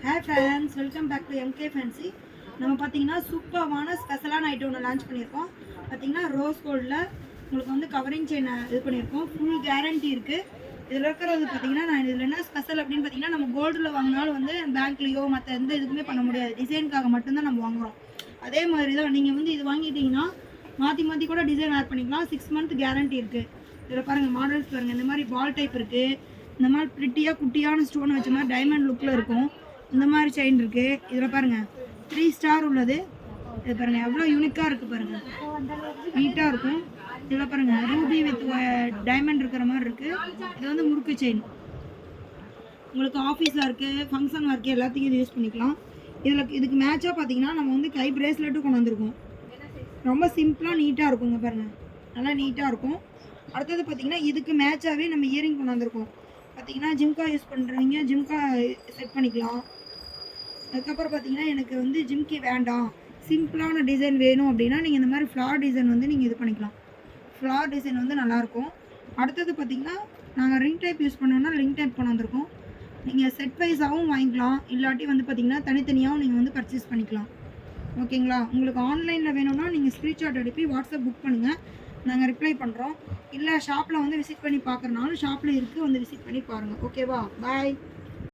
Hi friends, welcome back to MK Fancy. நம்ம பார்த்தீங்கன்னா சூப்பரான ஸ்பெஷலான ஐட்டம் ஒன்று லான்ச் பண்ணியிருக்கோம். பார்த்தீங்கன்னா ரோஸ் கோல்டில் உங்களுக்கு வந்து கவரிங் செயின் இது பண்ணியிருக்கோம். ஃபுல் கேரண்டி இருக்குது. இதில் இருக்கிறது பார்த்தீங்கன்னா நான் இதில் என்ன ஸ்பெஷல் அப்படின்னு பார்த்தீங்கன்னா நம்ம கோல்டில் வாங்கினாலும் வந்து பேங்க்லேயோ மற்ற எந்த இதுக்குமே பண்ண முடியாது. டிசைனுக்காக மட்டும்தான் நம்ம வாங்குகிறோம். அதே மாதிரி தான் நீங்கள் வந்து இது வாங்கிட்டீங்கன்னா மாற்றி மாற்றி கூட டிசைன் ஆட் பண்ணிக்கலாம். 6 month கேரண்டி இருக்குது. இதில் பாருங்கள் மாடல்ஸ் பாருங்கள். இந்த மாதிரி பால் டைப் இருக்குது. இந்த மாதிரி ப்ரிட்டியாக குட்டியான ஸ்டோன் வச்ச மாதிரி டைமண்ட் லுக்கில் இருக்கும். இந்த மாதிரி செயின் இருக்குது. இதில் பாருங்கள் 3 ஸ்டார் உள்ளது. இது பாருங்கள் எவ்வளோ யூனிக்காக இருக்குது பாருங்கள், நீட்டாக இருக்கும். இதில் பாருங்கள் ரூபி வித் டைமண்ட் இருக்கிற மாதிரி இருக்குது. இது வந்து முறுக்கு செயின். உங்களுக்கு ஆஃபீஸில் இருக்குது, ஃபங்க்ஷன் ஒர்க்கு எல்லாத்துக்கும் இது யூஸ் பண்ணிக்கலாம். இதுக்கு மேட்சாக பார்த்தீங்கன்னா நம்ம வந்து கை பிரேஸ்லெட்டும் கொண்டு வந்திருக்கோம். ரொம்ப சிம்பிளாக நீட்டாக இருக்குங்க பாருங்கள், நல்லா நீட்டாக இருக்கும். அடுத்தது பார்த்தீங்கன்னா இதுக்கு மேட்சாகவே நம்ம இயரிங் கொண்டு வந்திருக்கோம். பார்த்தீங்கன்னா ஜிம்கா யூஸ் பண்ணுறீங்க, ஜிம்கா செட் பண்ணிக்கலாம். அதுக்கப்புறம் பார்த்தீங்கன்னா எனக்கு வந்து ஜிம்கி வேண்டாம், சிம்பிளான டிசைன் வேணும் அப்படின்னா நீங்கள் இந்த மாதிரி ஃப்ளார் டிசைன் வந்து நீங்கள் இது பண்ணிக்கலாம். ஃப்ளார் டிசைன் வந்து நல்லாயிருக்கும். அடுத்தது பார்த்தீங்கன்னா நாங்கள் ரிங் டைப் யூஸ் பண்ணோன்னா ரிங் டைப் கொண்டு வந்திருக்கோம். நீங்கள் செட் வைஸாகவும் வாங்கிக்கலாம், இல்லாட்டி வந்து பார்த்தீங்கன்னா தனித்தனியாகவும் நீங்கள் வந்து பர்ச்சேஸ் பண்ணிக்கலாம். ஓகேங்களா? உங்களுக்கு ஆன்லைனில் வேணும்னா நீங்கள் ஸ்க்ரீன்ஷாட் அனுப்பி வாட்ஸ்அப் புக் பண்ணுங்கள், நாங்கள் ரிப்ளை பண்ணுறோம். இல்லை ஷாப்பில் வந்து விசிட் பண்ணி பார்க்குறனாலும் ஷாப்பில் இருக்குது, வந்து விசிட் பண்ணி பாருங்கள். ஓகேவா? பாய்.